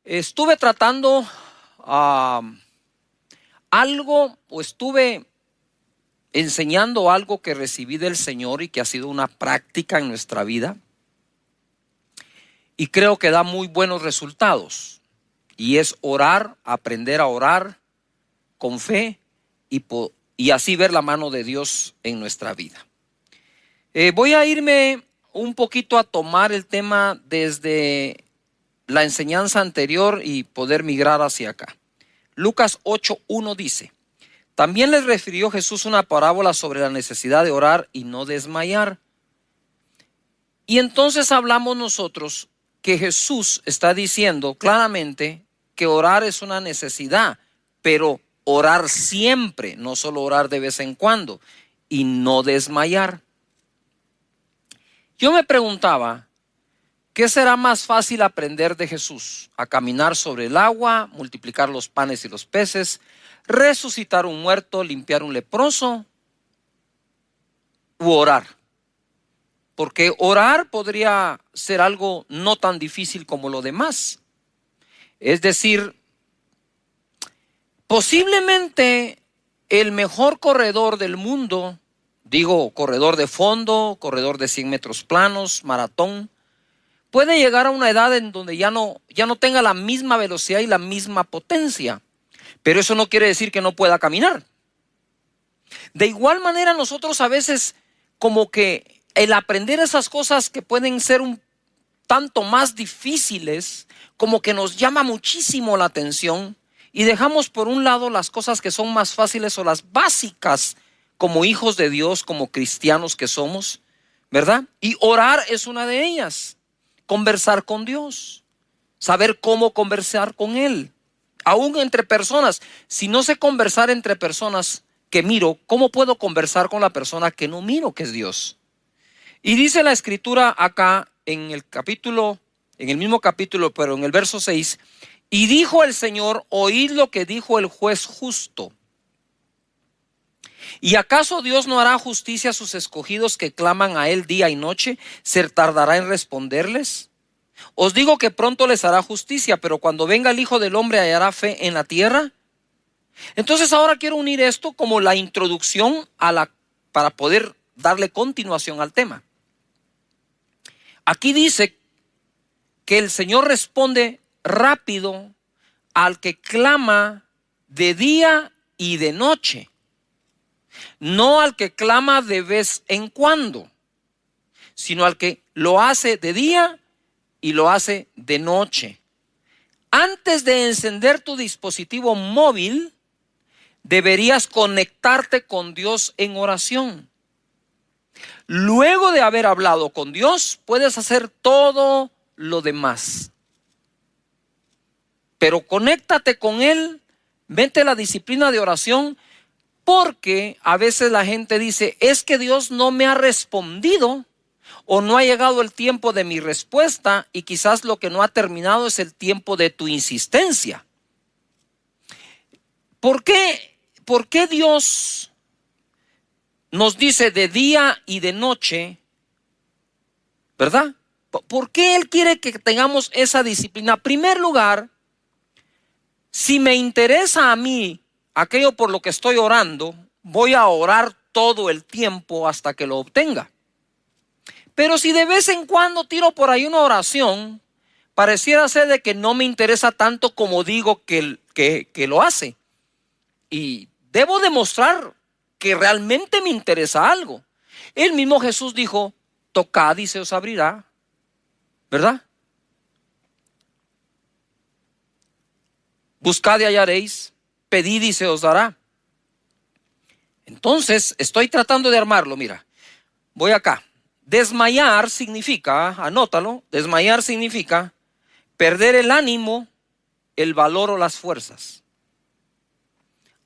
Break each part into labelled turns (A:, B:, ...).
A: Estuve tratando algo, o estuve enseñando algo que recibí del Señor y que ha sido una práctica en nuestra vida, y creo que da muy buenos resultados, y es orar, aprender a orar con fe y así ver la mano de Dios en nuestra vida. Voy a irme un poquito a tomar el tema desde la enseñanza anterior y poder migrar hacia acá. Lucas 8:1 dice: también les refirió Jesús una parábola sobre la necesidad de orar y no desmayar. Y entonces hablamos nosotros que Jesús está diciendo claramente que orar es una necesidad, pero orar siempre, no solo orar de vez en cuando, y no desmayar. Yo me preguntaba, ¿qué será más fácil aprender de Jesús? ¿A caminar sobre el agua, multiplicar los panes y los peces, resucitar un muerto, limpiar un leproso, u orar? Porque orar podría ser algo no tan difícil como lo demás. Es decir, posiblemente el mejor corredor del mundo, digo corredor de fondo, corredor de 100 metros planos, maratón, puede llegar a una edad en donde ya no tenga la misma velocidad y la misma potencia. Pero eso no quiere decir que no pueda caminar. De igual manera, nosotros a veces, como que el aprender esas cosas que pueden ser un tanto más difíciles, como que nos llama muchísimo la atención y dejamos por un lado las cosas que son más fáciles o las básicas como hijos de Dios, como cristianos que somos, ¿verdad? Y orar es una de ellas. Conversar con Dios, saber cómo conversar con Él, aún entre personas. Si no sé conversar entre personas que miro, ¿cómo puedo conversar con la persona que no miro, que es Dios? Y dice la escritura acá en el mismo capítulo, pero en el verso 6, y dijo el Señor: oíd lo que dijo el juez justo. ¿Y acaso Dios no hará justicia a sus escogidos que claman a Él día y noche? ¿Se tardará en responderles? Os digo que pronto les hará justicia, pero cuando venga el Hijo del Hombre, ¿hallará fe en la tierra? Entonces ahora quiero unir esto como la introducción para poder darle continuación al tema. Aquí dice que el Señor responde rápido al que clama de día y de noche, no al que clama de vez en cuando, sino al que lo hace de día y lo hace de noche. Antes de encender tu dispositivo móvil, deberías conectarte con Dios en oración. Luego de haber hablado con Dios, puedes hacer todo lo demás. Pero conéctate con Él, vente a la disciplina de oración, porque a veces la gente dice: es que Dios no me ha respondido, o no ha llegado el tiempo de mi respuesta, y quizás lo que no ha terminado es el tiempo de tu insistencia. ¿Por qué Dios nos dice de día y de noche, verdad? ¿Por qué Él quiere que tengamos esa disciplina? En primer lugar, si me interesa a mí aquello por lo que estoy orando, voy a orar todo el tiempo hasta que lo obtenga. Pero si de vez en cuando tiro por ahí una oración, pareciera ser de que no me interesa tanto como digo que lo hace. Y debo demostrar que realmente me interesa algo. El mismo Jesús dijo: tocad y se os abrirá, ¿verdad? Buscad y hallaréis, pedid y se os dará. Entonces, estoy tratando de armarlo, mira. Voy acá. Desmayar significa, anótalo, desmayar significa perder el ánimo, el valor o las fuerzas.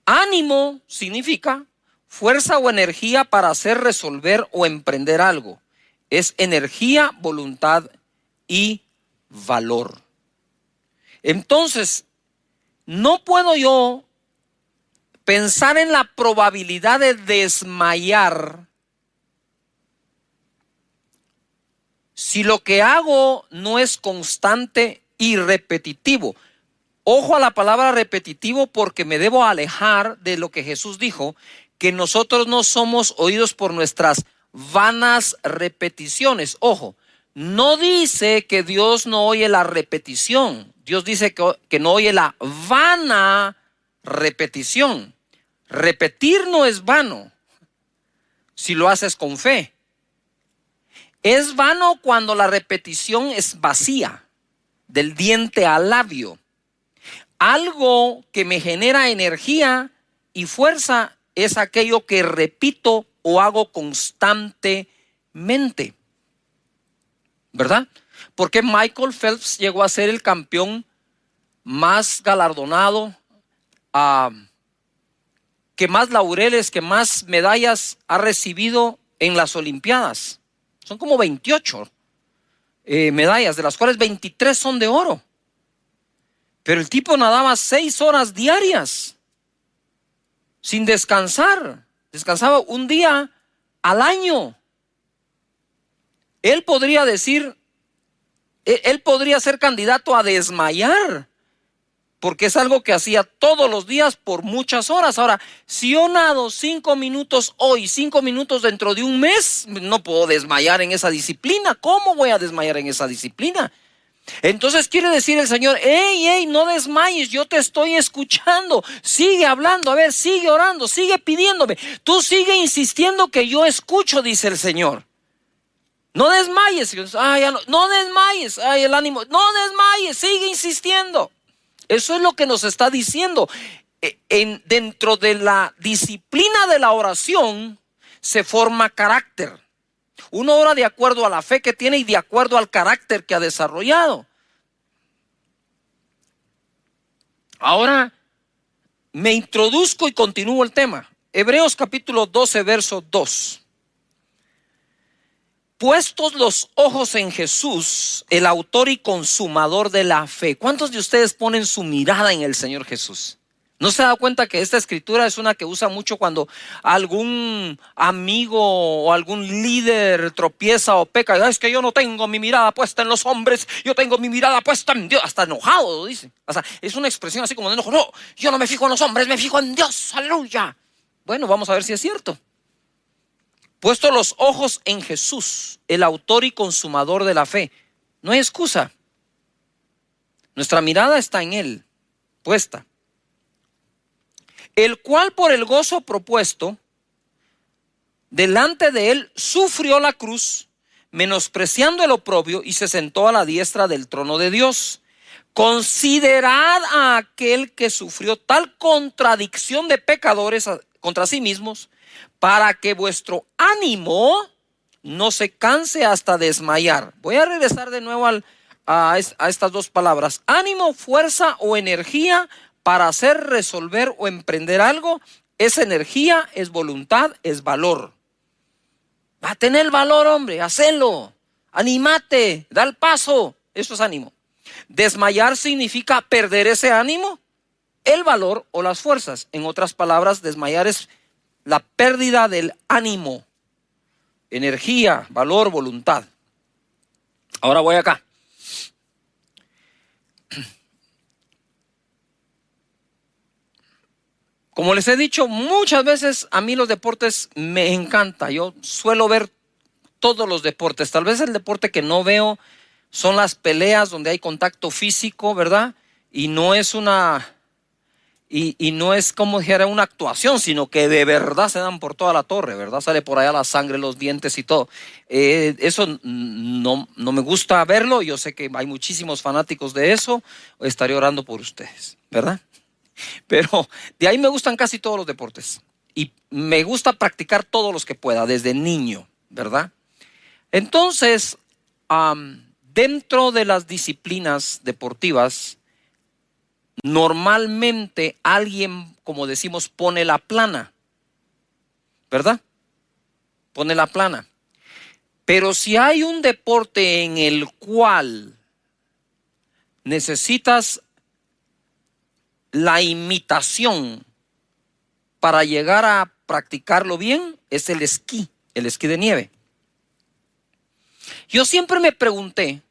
A: Ánimo significa fuerza o energía para hacer, resolver o emprender algo. Es energía, voluntad y valor. Entonces, no puedo yo pensar en la probabilidad de desmayar si lo que hago no es constante y repetitivo. Ojo a la palabra repetitivo, porque me debo alejar de lo que Jesús dijo, que nosotros no somos oídos por nuestras vanas repeticiones. Ojo, no dice que Dios no oye la repetición. Dios dice que no oye la vana repetición. Repetir no es vano si lo haces con fe. Es vano cuando la repetición es vacía, del diente al labio. Algo que me genera energía y fuerza es aquello que repito o hago constantemente, ¿verdad? Porque Michael Phelps llegó a ser el campeón más galardonado, que más laureles, que más medallas ha recibido en las Olimpiadas. Son como 28 medallas, de las cuales 23 son de oro. Pero el tipo nadaba 6 horas diarias, sin descansar. Descansaba un día al año. Él podría decir, él podría ser candidato a desmayar, porque es algo que hacía todos los días por muchas horas. Ahora, si yo nado 5 minutos hoy, 5 minutos dentro de un mes, no puedo desmayar en esa disciplina. ¿Cómo voy a desmayar en esa disciplina? Entonces quiere decir el Señor, hey, no desmayes, yo te estoy escuchando, sigue hablando, a ver, sigue orando, sigue pidiéndome, tú sigue insistiendo que yo escucho, dice el Señor. No desmayes, no desmayes, el ánimo, no desmayes, sigue insistiendo. Eso es lo que nos está diciendo. Dentro de la disciplina de la oración se forma carácter. Uno ora de acuerdo a la fe que tiene y de acuerdo al carácter que ha desarrollado. Ahora me introduzco y continúo el tema. Hebreos capítulo 12, verso 2. Puestos los ojos en Jesús, el autor y consumador de la fe. ¿Cuántos de ustedes ponen su mirada en el Señor Jesús? ¿No se da cuenta que esta escritura es una que usa mucho cuando algún amigo o algún líder tropieza o peca? Es que yo no tengo mi mirada puesta en los hombres, yo tengo mi mirada puesta en Dios. Hasta enojado lo dice. O sea, es una expresión así como de enojo. No, yo no me fijo en los hombres, me fijo en Dios. Aleluya. Bueno, vamos a ver si es cierto. Puesto los ojos en Jesús, el autor y consumador de la fe. No hay excusa. Nuestra mirada está en Él, puesta. El cual por el gozo propuesto delante de él sufrió la cruz, menospreciando el oprobio, y se sentó a la diestra del trono de Dios. Considerad a aquel que sufrió tal contradicción de pecadores contra sí mismos, para que vuestro ánimo no se canse hasta desmayar. Voy a regresar de nuevo a estas dos palabras: ánimo, fuerza o energía para hacer, resolver o emprender algo. Es energía, es voluntad, es valor. Va a tener valor, hombre, hacelo, anímate, da el paso. Eso es ánimo. Desmayar significa perder ese ánimo, el valor o las fuerzas. En otras palabras, desmayar es la pérdida del ánimo, energía, valor, voluntad. Ahora voy acá. Como les he dicho muchas veces, a mí los deportes me encanta. Yo suelo ver todos los deportes. Tal vez el deporte que no veo son las peleas donde hay contacto físico, ¿verdad? Y no es no es como dijera una actuación, sino que de verdad se dan por toda la torre, ¿verdad? Sale por allá la sangre, los dientes y todo. Eso no me gusta verlo. Yo sé que hay muchísimos fanáticos de eso. Estaré orando por ustedes, ¿verdad? Pero de ahí me gustan casi todos los deportes y me gusta practicar todos los que pueda desde niño, ¿verdad? Entonces, dentro de las disciplinas deportivas, normalmente alguien, como decimos, pone la plana, ¿verdad? Pone la plana. Pero si hay un deporte en el cual necesitas la imitación para llegar a practicarlo bien, es el esquí de nieve. Yo siempre me pregunté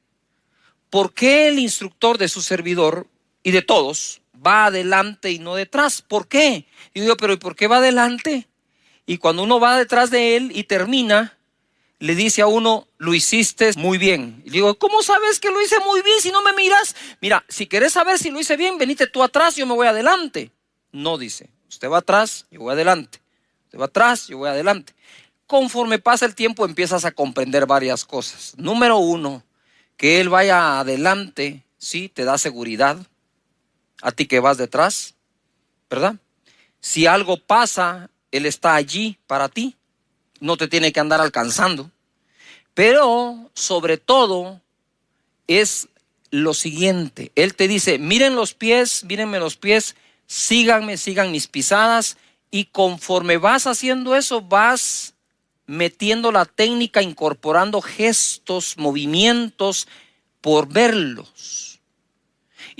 A: por qué el instructor de su servidor y de todos, va adelante y no detrás. ¿Por qué? Y digo, pero ¿y por qué va adelante? Y cuando uno va detrás de él y termina, le dice a uno, lo hiciste muy bien. Y digo, ¿cómo sabes que lo hice muy bien si no me miras? Mira, si querés saber si lo hice bien, venite tú atrás, yo me voy adelante. No, dice, usted va atrás, yo voy adelante. Usted va atrás, yo voy adelante. Conforme pasa el tiempo empiezas a comprender varias cosas. Número uno, que él vaya adelante, sí, te da seguridad. A ti que vas detrás, ¿verdad? Si algo pasa, él está allí para ti. No te tiene que andar alcanzando. Pero sobre todo es lo siguiente. Él te dice, miren los pies, mírenme los pies, síganme, sigan mis pisadas. Y conforme vas haciendo eso, vas metiendo la técnica, incorporando gestos, movimientos, por verlos.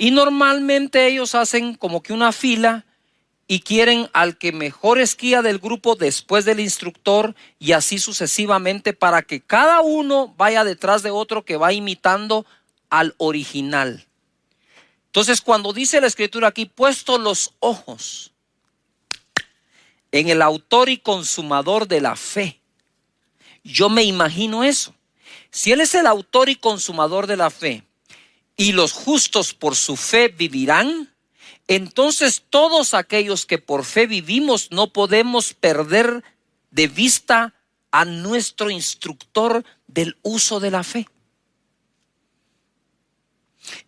A: Y normalmente ellos hacen como que una fila y quieren al que mejor esquía del grupo después del instructor, y así sucesivamente, para que cada uno vaya detrás de otro que va imitando al original. Entonces, cuando dice la escritura aquí, puesto los ojos en el autor y consumador de la fe, yo me imagino eso. Si él es el autor y consumador de la fe, y los justos por su fe vivirán, entonces todos aquellos que por fe vivimos no podemos perder de vista a nuestro instructor del uso de la fe.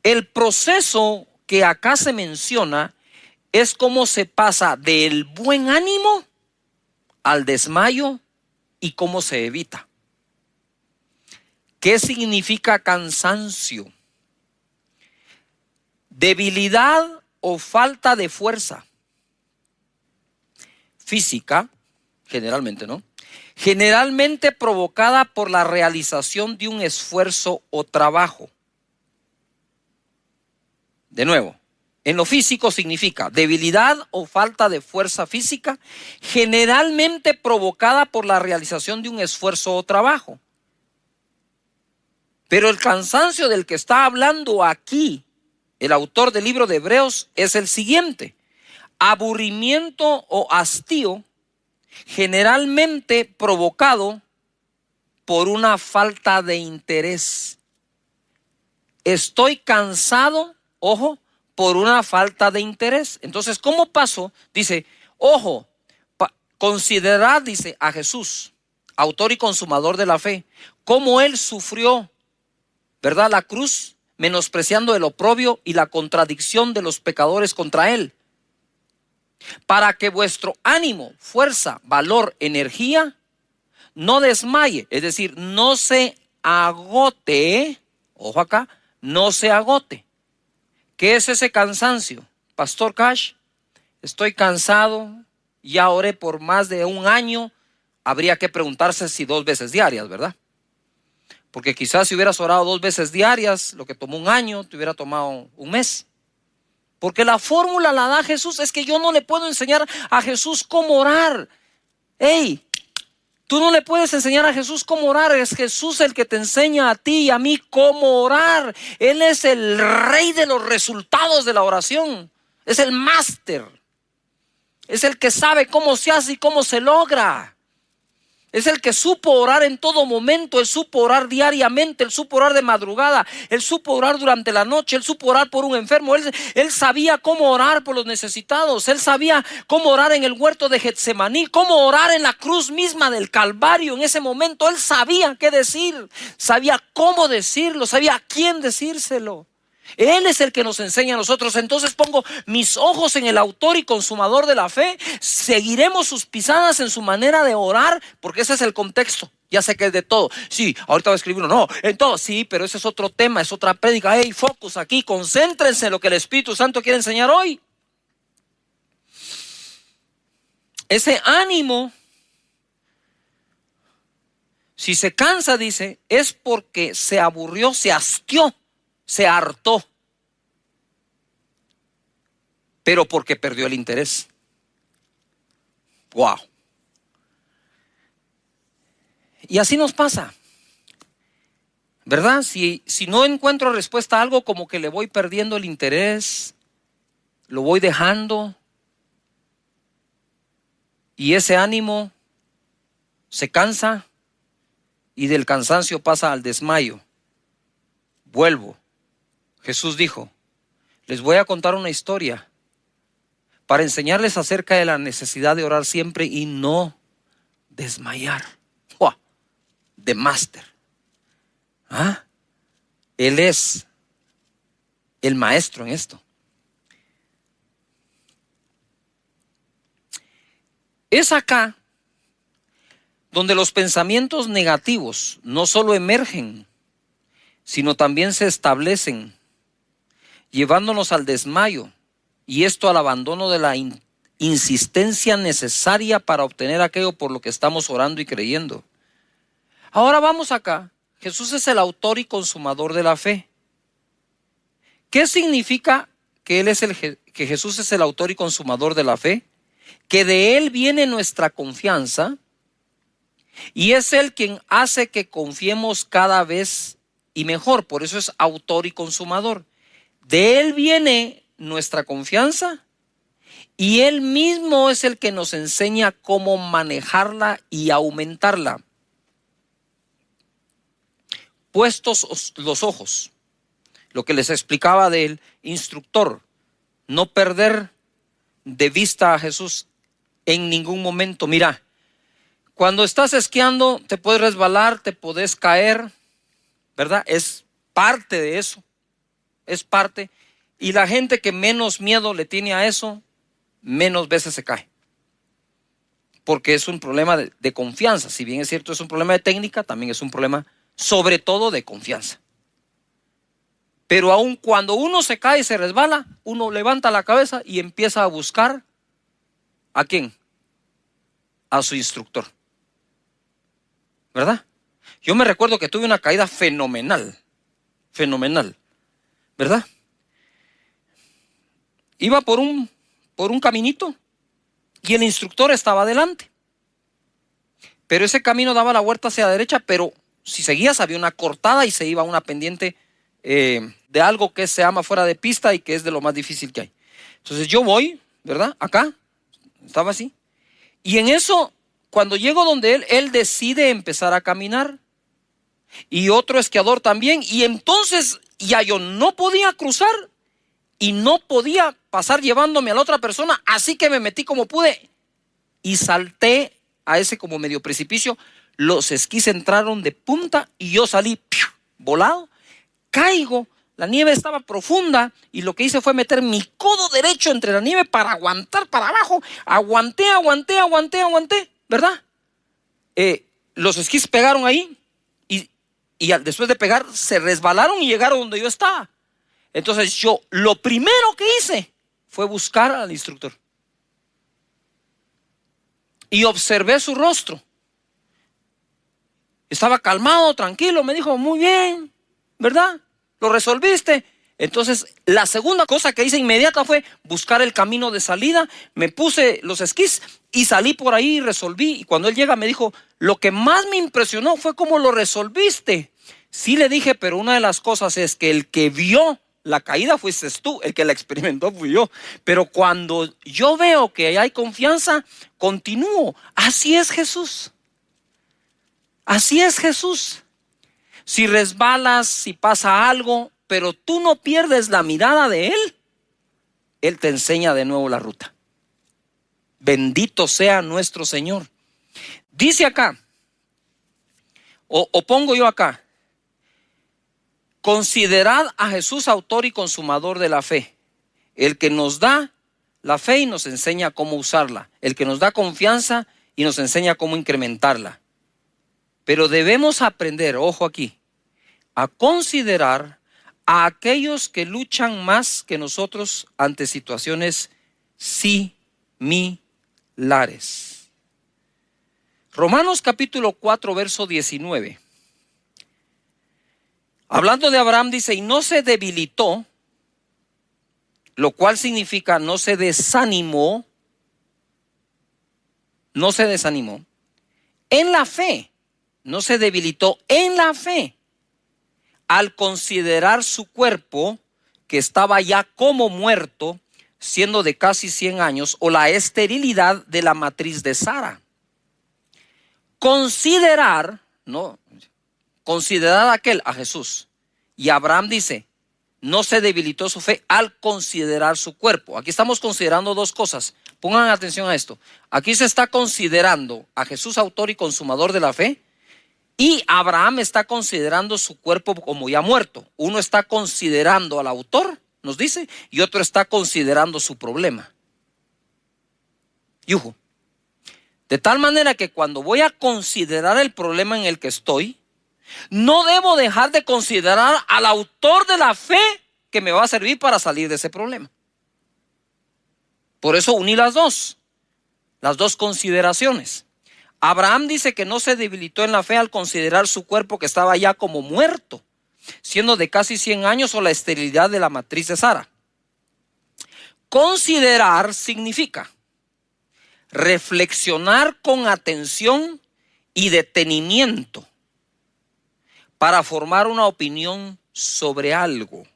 A: El proceso que acá se menciona es cómo se pasa del buen ánimo al desmayo y cómo se evita. ¿Qué significa cansancio? Debilidad o falta de fuerza física, generalmente, ¿no? Generalmente provocada por la realización de un esfuerzo o trabajo. De nuevo, en lo físico significa debilidad o falta de fuerza física, generalmente provocada por la realización de un esfuerzo o trabajo. Pero el cansancio del que está hablando aquí el autor del libro de Hebreos es el siguiente: aburrimiento o hastío generalmente provocado por una falta de interés. Estoy cansado, ojo, por una falta de interés. Entonces, ¿cómo pasó? Dice, ojo, considerad, dice, a Jesús, autor y consumador de la fe, cómo él sufrió, ¿verdad?, la cruz, menospreciando el oprobio y la contradicción de los pecadores contra él, para que vuestro ánimo, fuerza, valor, energía no desmaye, es decir, no se agote. Ojo acá, no se agote. ¿Qué es ese cansancio? Pastor Cash, estoy cansado, ya oré por más de un año. Habría que preguntarse si 2 veces diarias, ¿verdad? Porque quizás si hubieras orado 2 veces diarias, lo que tomó un año, te hubiera tomado un mes. Porque la fórmula la da Jesús. Es que yo no le puedo enseñar a Jesús cómo orar. Hey, tú no le puedes enseñar a Jesús cómo orar. Es Jesús el que te enseña a ti y a mí cómo orar. Él es el rey de los resultados de la oración. Es el máster. Es el que sabe cómo se hace y cómo se logra. Es el que supo orar en todo momento. Él supo orar diariamente. Él supo orar de madrugada. Él supo orar durante la noche. Él supo orar por un enfermo. Él sabía cómo orar por los necesitados. Él sabía cómo orar en el huerto de Getsemaní. Cómo orar en la cruz misma del Calvario. En ese momento él sabía qué decir. Sabía cómo decirlo. Sabía a quién decírselo. Él es el que nos enseña a nosotros. Entonces pongo mis ojos en el autor y consumador de la fe. Seguiremos sus pisadas en su manera de orar, porque ese es el contexto. Ya sé que es de todo. Sí, ahorita voy a escribir uno. No, en todo. Sí, pero ese es otro tema, es otra prédica. Hey, focus aquí, concéntrense en lo que el Espíritu Santo quiere enseñar hoy. Ese ánimo, si se cansa, dice, es porque se aburrió, se hastió, se hartó, pero porque perdió el interés. Wow. Y así nos pasa, ¿verdad? Si no encuentro respuesta a algo, como que le voy perdiendo el interés. lo voy dejando y ese ánimo se cansa y del cansancio pasa al desmayo. Vuelvo. Jesús dijo, les voy a contar una historia para enseñarles acerca de la necesidad de orar siempre y no desmayar. ¡Wow! De máster. ¿Ah? Él es el maestro en esto. Es acá donde los pensamientos negativos no solo emergen, sino también se establecen, llevándonos al desmayo, y esto al abandono de la insistencia necesaria para obtener aquello por lo que estamos orando y creyendo. Ahora vamos acá. Jesús es el autor y consumador de la fe. ¿Qué significa que que Jesús es el autor y consumador de la fe? Que de Él viene nuestra confianza y es Él quien hace que confiemos cada vez y mejor. Por eso es autor y consumador. De Él viene nuestra confianza y Él mismo es el que nos enseña cómo manejarla y aumentarla. Puestos los ojos, lo que les explicaba del instructor, no perder de vista a Jesús en ningún momento. Mira, cuando estás esquiando te puedes resbalar, te puedes caer, ¿verdad? Es parte de eso, es parte. Y la gente que menos miedo le tiene a eso, menos veces se cae. Porque es un problema de confianza. Si bien es cierto, es un problema de técnica, también es un problema sobre todo de confianza. Pero aun cuando uno se cae y se resbala, uno levanta la cabeza y empieza a buscar ¿a quién? A su instructor. ¿Verdad? Yo me recuerdo que tuve una caída fenomenal, ¿verdad? Iba por un caminito y el instructor estaba adelante. Pero ese camino daba la vuelta hacia la derecha, pero si seguías había una cortada y se iba a una pendiente de algo que se llama fuera de pista y que es de lo más difícil que hay. Entonces yo voy, ¿verdad? Acá, estaba así. Y en eso, cuando llego donde él decide empezar a caminar. Y otro esquiador también. Y entonces ya yo no podía cruzar y no podía pasar llevándome a la otra persona. Así que me metí como pude y salté a ese como medio precipicio. Los esquís entraron de punta y yo salí volado. Caigo, la nieve estaba profunda y lo que hice fue meter mi codo derecho entre la nieve para aguantar para abajo. Aguanté, ¿verdad? Los esquís pegaron ahí y después de pegar se resbalaron y llegaron donde yo estaba. Entonces yo lo primero que hice fue buscar al instructor y observé su rostro. Estaba calmado, tranquilo, me dijo, muy bien, ¿verdad? ¿Lo resolviste? Entonces, la segunda cosa que hice inmediata fue buscar el camino de salida. Me puse los esquís y salí por ahí y resolví. Y cuando él llega me dijo, lo que más me impresionó fue cómo lo resolviste. Sí, le dije, pero una de las cosas es que el que vio la caída fuiste tú, el que la experimentó fui yo. Pero cuando yo veo que hay confianza, continúo. Así es Jesús. Así es Jesús. Si resbalas, si pasa algo, pero tú no pierdes la mirada de Él, Él te enseña de nuevo la ruta. Bendito sea nuestro Señor. Dice acá, o pongo yo acá, considerad a Jesús autor y consumador de la fe, el que nos da la fe y nos enseña cómo usarla, el que nos da confianza y nos enseña cómo incrementarla. Pero debemos aprender, ojo aquí, a considerar a aquellos que luchan más que nosotros ante situaciones similares. Romanos capítulo 4, verso 19. Hablando de Abraham dice, y no se debilitó, lo cual significa no se desanimó en la fe. No se debilitó en la fe al considerar su cuerpo que estaba ya como muerto siendo de casi 100 años, o la esterilidad de la matriz de Sara. Considerar, ¿no? Considerar a Jesús. Y Abraham dice, no se debilitó su fe al considerar su cuerpo. Aquí estamos considerando dos cosas. Pongan atención a esto. Aquí se está considerando a Jesús, autor y consumador de la fe, y Abraham está considerando su cuerpo como ya muerto. Uno está considerando al autor, nos dice, y otro está considerando su problema. Yujo. De tal manera que cuando voy a considerar el problema en el que estoy, no debo dejar de considerar al autor de la fe que me va a servir para salir de ese problema. Por eso uní las dos consideraciones. Abraham dice que no se debilitó en la fe al considerar su cuerpo que estaba ya como muerto, siendo de casi 100 años, o la esterilidad de la matriz de Sara. Considerar significa reflexionar con atención y detenimiento para formar una opinión sobre algo.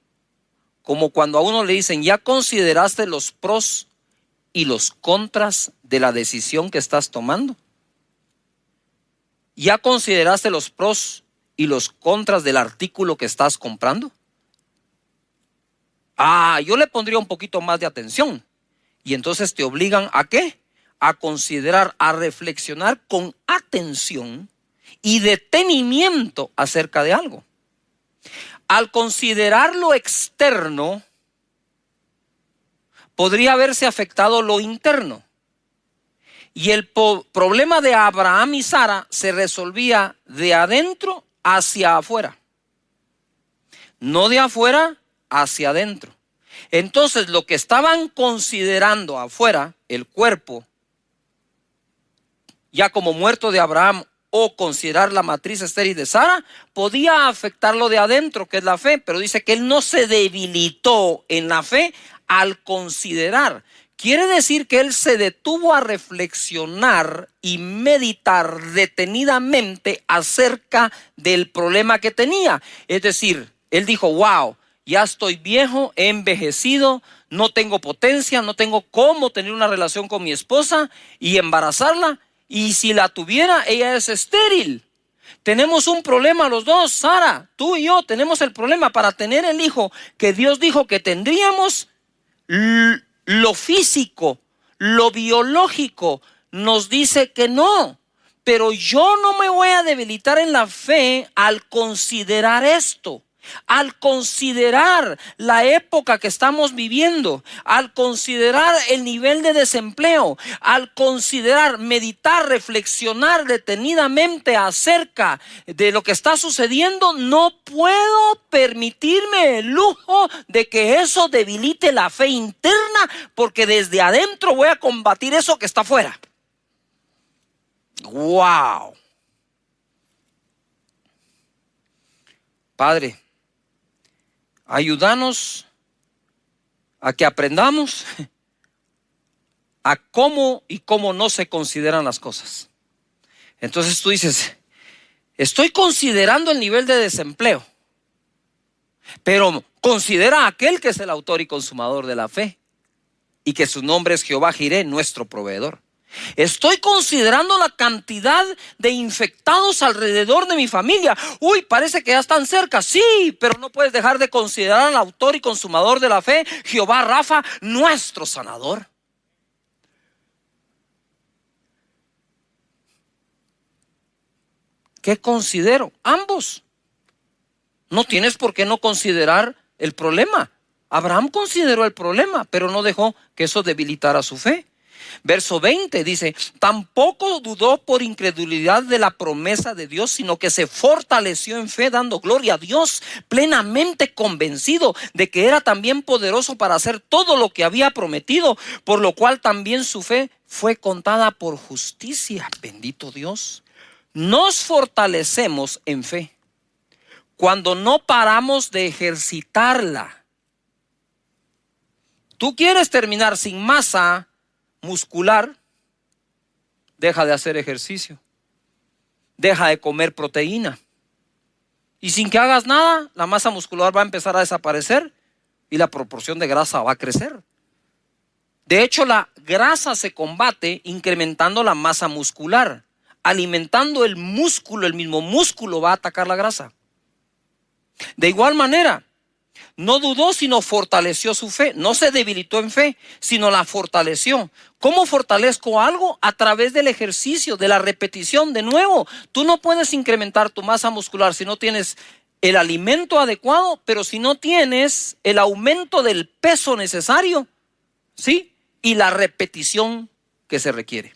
A: Como cuando a uno le dicen, ¿ya consideraste los pros y los contras de la decisión que estás tomando? ¿Ya consideraste los pros y los contras del artículo que estás comprando? Yo le pondría un poquito más de atención. Y entonces te obligan ¿a qué? A considerar, a reflexionar con atención y detenimiento acerca de algo. Al considerar lo externo, podría haberse afectado lo interno. Y el problema de Abraham y Sara se resolvía de adentro hacia afuera, no de afuera hacia adentro. Entonces, lo que estaban considerando afuera, el cuerpo, ya como muerto de Abraham, o considerar la matriz estéril de Sara, podía afectar lo de adentro, que es la fe. Pero dice que él no se debilitó en la fe al considerar. Quiere decir que él se detuvo a reflexionar y meditar detenidamente acerca del problema que tenía. Es decir, él dijo, wow, ya estoy viejo, he envejecido, no tengo potencia, no tengo cómo tener una relación con mi esposa y embarazarla. Y si la tuviera, ella es estéril. Tenemos un problema los dos, Sara, tú y yo tenemos el problema para tener el hijo que Dios dijo que tendríamos. Lo físico, lo biológico nos dice que no. Pero yo no me voy a debilitar en la fe al considerar esto. Al considerar la época que estamos viviendo, al considerar el nivel de desempleo, al considerar, meditar, reflexionar detenidamente acerca de lo que está sucediendo, no puedo permitirme el lujo de que eso debilite la fe interna, porque desde adentro voy a combatir eso que está afuera. ¡Wow! Padre, ayúdanos a que aprendamos a cómo y cómo no se consideran las cosas. Entonces tú dices, estoy considerando el nivel de desempleo, pero considera a aquel que es el autor y consumador de la fe y que su nombre es Jehová Jireh, nuestro proveedor. Estoy considerando la cantidad de infectados alrededor de mi familia. Uy, parece que ya están cerca. Sí, pero no puedes dejar de considerar al autor y consumador de la fe, Jehová Rafa, nuestro sanador. ¿Qué considero? Ambos. No tienes por qué no considerar el problema. Abraham consideró el problema, pero no dejó que eso debilitara su fe. Verso 20 dice, tampoco dudó por incredulidad de la promesa de Dios, sino que se fortaleció en fe, dando gloria a Dios, plenamente convencido de que era también poderoso para hacer todo lo que había prometido, por lo cual también su fe fue contada por justicia. Bendito Dios. Nos fortalecemos en fe cuando no paramos de ejercitarla. Tú quieres terminar sin masa muscular, deja de hacer ejercicio, deja de comer proteína, y sin que hagas nada, la masa muscular va a empezar a desaparecer y la proporción de grasa va a crecer. De hecho, la grasa se combate incrementando la masa muscular, alimentando el músculo. El mismo músculo va a atacar la grasa. De igual manera, no dudó, sino fortaleció su fe. No se debilitó en fe, sino la fortaleció. ¿Cómo fortalezco algo? A través del ejercicio, de la repetición. De nuevo, tú no puedes incrementar tu masa muscular si no tienes el alimento adecuado, pero si no tienes el aumento del peso necesario, ¿sí? Y la repetición que se requiere.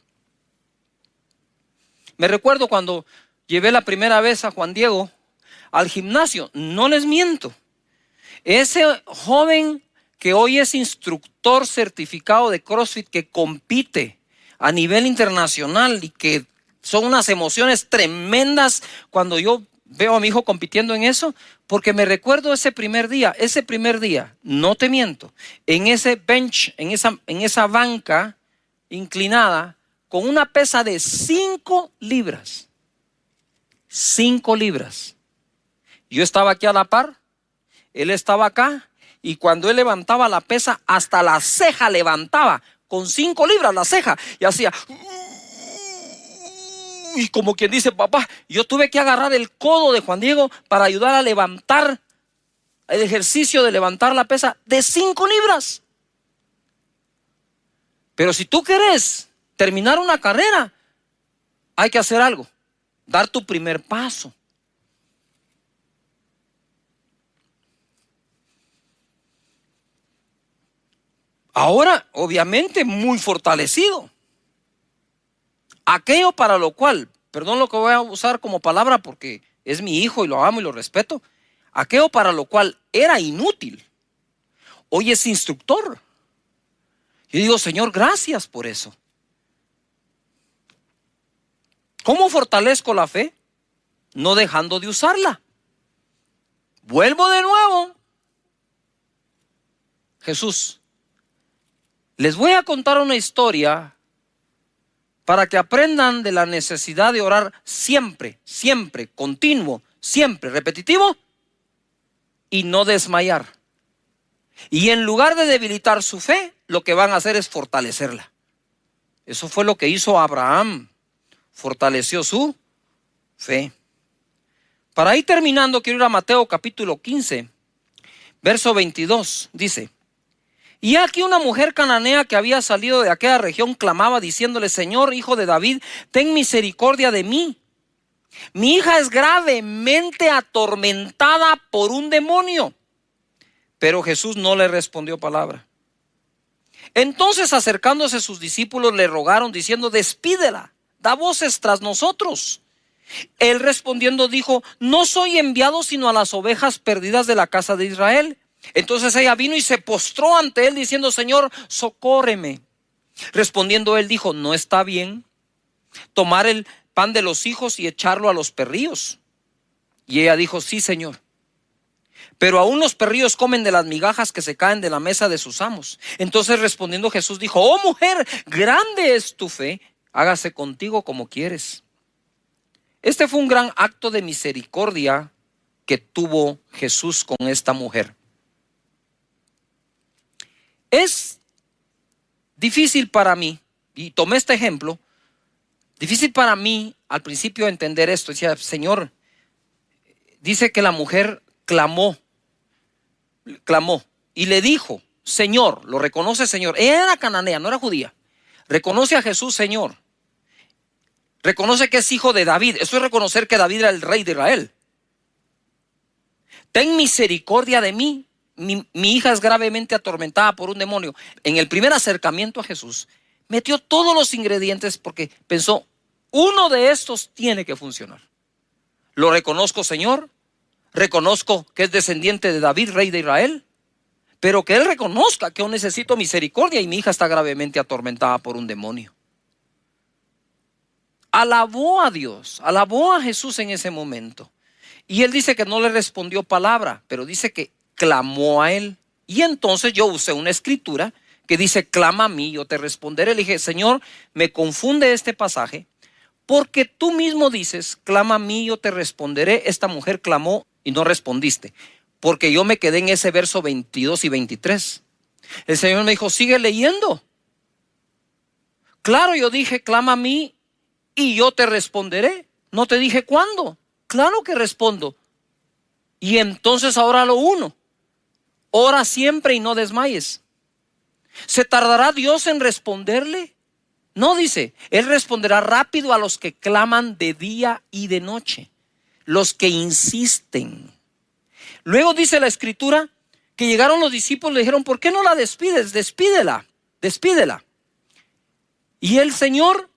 A: Me recuerdo cuando llevé la primera vez a Juan Diego al gimnasio. No les miento. Ese joven que hoy es instructor certificado de CrossFit, que compite a nivel internacional y que son unas emociones tremendas cuando yo veo a mi hijo compitiendo en eso, porque me recuerdo ese primer día, no te miento, en ese bench, en esa banca inclinada, con una pesa de 5 libras. 5 libras. Yo estaba aquí a la par, él estaba acá, y cuando él levantaba la pesa, hasta la ceja levantaba, con 5 libras la ceja, y hacía... Y como quien dice, papá, yo tuve que agarrar el codo de Juan Diego para ayudar a levantar el ejercicio de levantar la pesa de 5 libras. Pero si tú quieres terminar una carrera, hay que hacer algo, dar tu primer paso. Ahora, obviamente, muy fortalecido. Aquello para lo cual, perdón lo que voy a usar como palabra porque es mi hijo y lo amo y lo respeto, aquello para lo cual era inútil, hoy es instructor. Yo digo, Señor, gracias por eso. ¿Cómo fortalezco la fe? No dejando de usarla. Vuelvo de nuevo. Jesús, les voy a contar una historia para que aprendan de la necesidad de orar siempre, siempre, continuo, siempre, repetitivo, y no desmayar. Y en lugar de debilitar su fe, lo que van a hacer es fortalecerla. Eso fue lo que hizo Abraham, fortaleció su fe. Para ir terminando, quiero ir a Mateo capítulo 15, verso 22, dice: y aquí una mujer cananea que había salido de aquella región clamaba diciéndole: Señor, hijo de David, ten misericordia de mí. Mi hija es gravemente atormentada por un demonio. Pero Jesús no le respondió palabra. Entonces, acercándose sus discípulos, le rogaron diciendo: despídela, da voces tras nosotros. Él respondiendo dijo: no soy enviado sino a las ovejas perdidas de la casa de Israel. Entonces ella vino y se postró ante él diciendo: Señor, socórreme. Respondiendo él dijo: no está bien tomar el pan de los hijos y echarlo a los perrillos. Y ella dijo: sí, Señor, pero aún los perrillos comen de las migajas que se caen de la mesa de sus amos. Entonces respondiendo Jesús dijo: oh mujer, grande es tu fe, hágase contigo como quieres. Este fue un gran acto de misericordia que tuvo Jesús con esta mujer. Es difícil para mí, y tomé este ejemplo, difícil para mí al principio entender esto. Decía: Señor, dice que la mujer clamó y le dijo: Señor, lo reconoce Señor. Ella era cananea, no era judía. Reconoce a Jesús Señor. Reconoce que es hijo de David. Eso es reconocer que David era el rey de Israel. Ten misericordia de mí. Mi hija es gravemente atormentada por un demonio. En el primer acercamiento a Jesús, metió todos los ingredientes porque pensó: uno de estos tiene que funcionar. Lo reconozco, Señor. Reconozco que es descendiente de David, rey de Israel. Pero que él reconozca que yo necesito misericordia y mi hija está gravemente atormentada por un demonio. Alabó a Dios, alabó a Jesús en ese momento. Y él dice que no le respondió palabra, pero dice que clamó a él. Y entonces yo usé una escritura que dice: clama a mí, yo te responderé. Le dije: Señor, me confunde este pasaje, porque tú mismo dices: clama a mí, yo te responderé. Esta mujer clamó y no respondiste, porque yo me quedé en ese verso 22 y 23. El Señor me dijo: sigue leyendo. Claro, yo dije, clama a mí y yo te responderé. No te dije cuándo. Claro que respondo. Y entonces ahora lo uno. Ora siempre y no desmayes. ¿Se tardará Dios en responderle? No, dice, Él responderá rápido a los que claman de día y de noche, los que insisten. Luego dice la Escritura que llegaron los discípulos y le dijeron, ¿por qué no la despides? Despídela, despídela. Y el Señor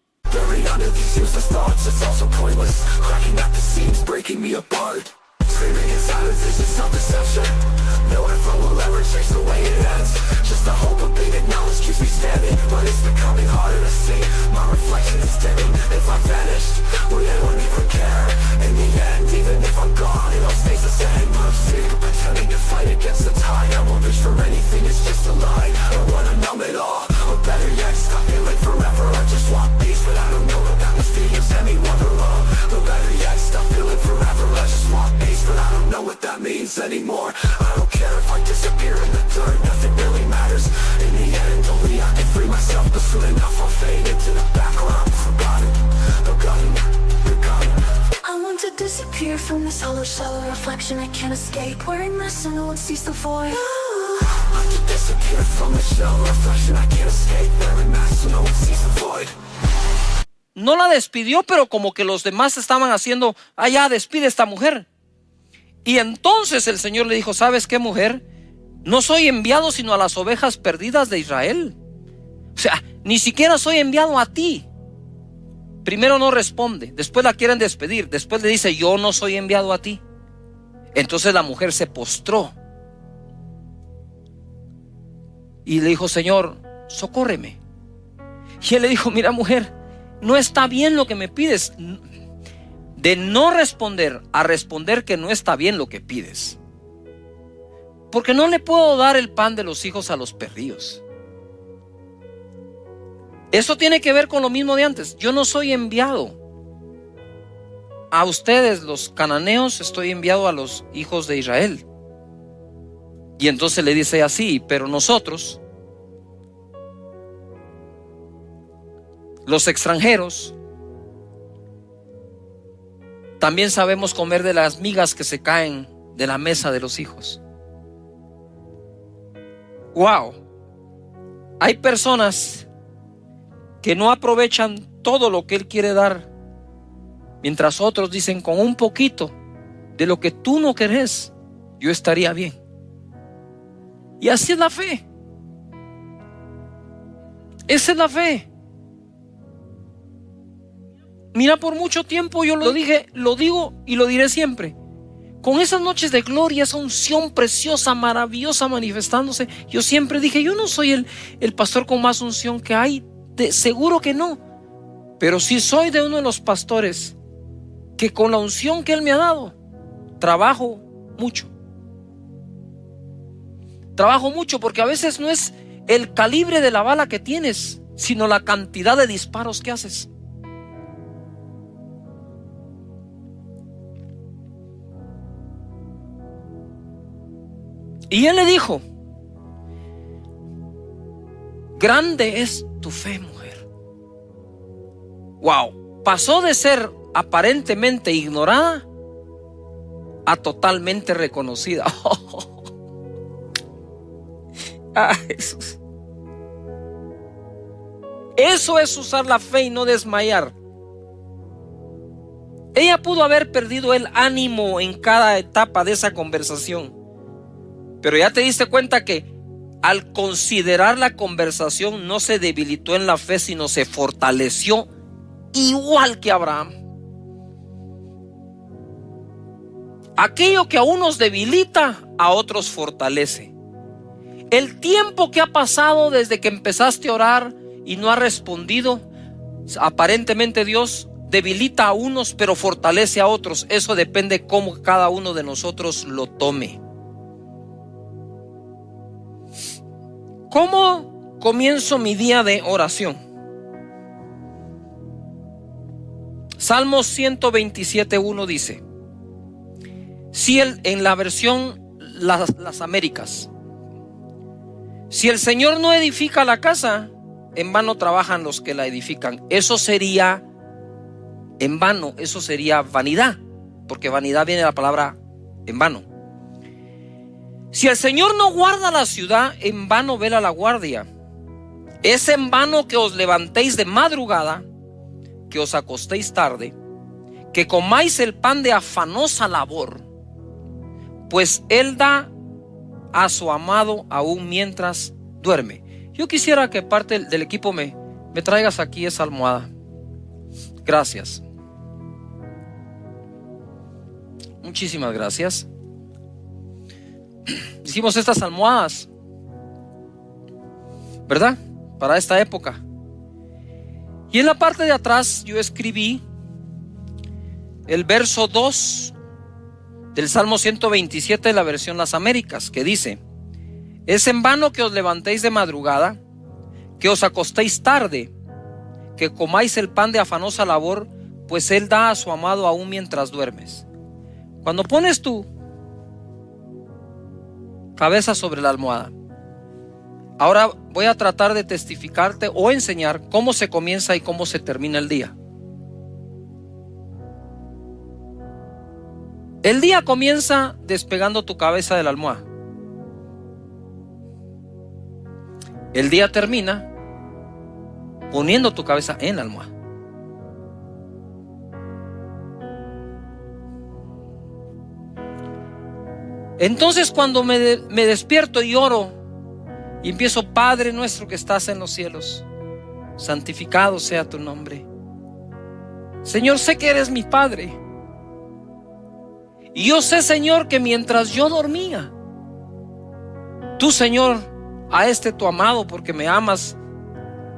B: anymore. I don't care if I disappear in the dirt. Nothing really matters. In the end, only I can free myself. But soon enough, I'll fade into the background. Forgotten. I want to disappear from this hollow shell of reflection I can't escape. Wearing this and no one sees the void. I want to disappear from this shell of reflection I can't escape. Wearing masks so no one sees the void.
A: no la despidió, pero como que los demás estaban haciendo, ya despide a esta mujer. Y entonces el Señor le dijo, ¿sabes qué, mujer? No soy enviado sino a las ovejas perdidas de Israel. O sea, ni siquiera soy enviado a ti. Primero no responde, después la quieren despedir, después le dice, yo no soy enviado a ti. Entonces la mujer se postró y le dijo, Señor, socórreme. Y él le dijo, mira, mujer, no está bien lo que me pides. De no responder a responder que no está bien lo que pides. Porque no le puedo dar el pan de los hijos a los perrillos. Eso tiene que ver con lo mismo de antes. Yo no soy enviado a ustedes, los cananeos, estoy enviado a los hijos de Israel. Y entonces le dice así, pero nosotros, los extranjeros, también sabemos comer de las migas que se caen de la mesa de los hijos. Wow. Hay personas que no aprovechan todo lo que Él quiere dar, mientras otros dicen, con un poquito de lo que tú no querés, yo estaría bien. Y así es la fe. Esa es la fe. Mira, por mucho tiempo yo lo dije, lo digo y lo diré siempre. Con esas noches de gloria, esa unción preciosa, maravillosa manifestándose, yo siempre dije, yo no soy el pastor con más unción que hay. Seguro que no. Pero sí soy de uno de los pastores que con la unción que Él me ha dado, trabajo mucho. Trabajo mucho porque a veces no es el calibre de la bala que tienes, sino la cantidad de disparos que haces. Y Él le dijo, grande es tu fe, mujer. Wow, pasó de ser aparentemente ignorada a totalmente reconocida. Jesús. Eso es usar la fe y no desmayar. Ella pudo haber perdido el ánimo en cada etapa de esa conversación, pero ya te diste cuenta que al considerar la conversación no se debilitó en la fe, sino se fortaleció igual que Abraham. Aquello que a unos debilita, a otros fortalece. El tiempo que ha pasado desde que empezaste a orar y no ha respondido, aparentemente Dios debilita a unos pero fortalece a otros. Eso depende cómo cada uno de nosotros lo tome. ¿Cómo comienzo mi día de oración? Salmos 127:1 dice, si en la versión las Américas, si el Señor no edifica la casa, en vano trabajan los que la edifican. Eso sería en vano, eso sería vanidad, porque vanidad viene de la palabra en vano. Si el Señor no guarda la ciudad, en vano vela la guardia. Es en vano que os levantéis de madrugada, que os acostéis tarde, que comáis el pan de afanosa labor, pues Él da a su amado aún mientras duerme. Yo quisiera que parte del equipo me traigas aquí esa almohada. Gracias. Muchísimas gracias. Hicimos estas almohadas, ¿verdad? Para esta época. Y en la parte de atrás yo escribí el verso 2 del Salmo 127 de la versión Las Américas, que dice: es en vano que os levantéis de madrugada, que os acostéis tarde, que comáis el pan de afanosa labor, pues Él da a su amado aún mientras duermes. Cuando pones tu cabeza sobre la almohada, ahora voy a tratar de testificarte o enseñar cómo se comienza y cómo se termina el día. El día comienza despegando tu cabeza de la almohada. El día termina poniendo tu cabeza en la almohada. Entonces, cuando me despierto y oro y empiezo: Padre nuestro que estás en los cielos, santificado sea tu nombre. Señor, sé que eres mi Padre. Y yo sé, Señor, que mientras yo dormía, tú, Señor, a tu amado, porque me amas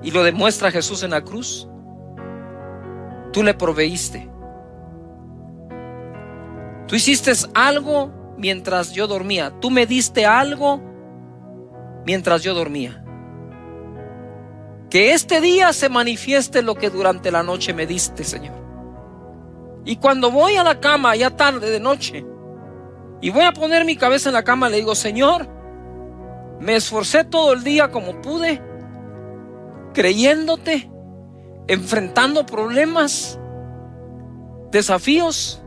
A: y lo demuestra Jesús en la cruz, tú le proveíste. Tú hiciste algo mientras yo dormía. Tú me diste algo mientras yo dormía. Que este día se manifieste lo que durante la noche me diste, Señor. Y cuando voy a la cama, ya tarde de noche, y voy a poner mi cabeza en la cama, le digo: Señor, me esforcé todo el día como pude, creyéndote, enfrentando problemas, desafíos.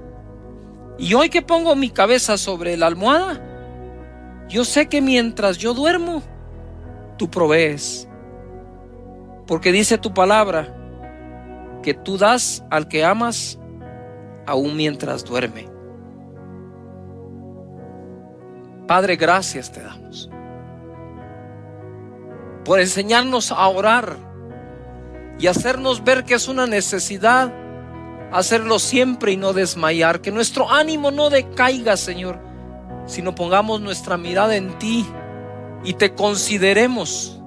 A: Y hoy que pongo mi cabeza sobre la almohada, yo sé que mientras yo duermo, tú provees. Porque dice tu palabra que tú das al que amas aún mientras duerme. Padre, gracias te damos por enseñarnos a orar y hacernos ver que es una necesidad hacerlo siempre y no desmayar. Que nuestro ánimo no decaiga, Señor, sino pongamos nuestra mirada en ti y te consideremos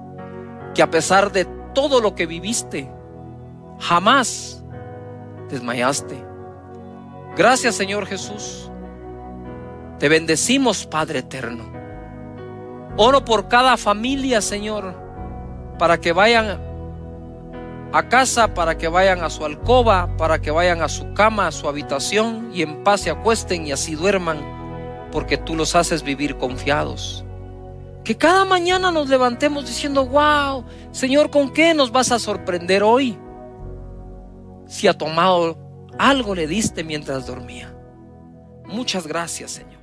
A: que a pesar de todo lo que viviste, jamás desmayaste. Gracias, Señor Jesús. Te bendecimos, Padre eterno. Oro por cada familia, Señor, para que vayan a casa, para que vayan a su alcoba, para que vayan a su cama, a su habitación, y en paz se acuesten y así duerman, porque tú los haces vivir confiados. Que cada mañana nos levantemos diciendo: wow, Señor, ¿con qué nos vas a sorprender hoy? Si a tu amado algo le diste mientras dormía. Muchas gracias, Señor.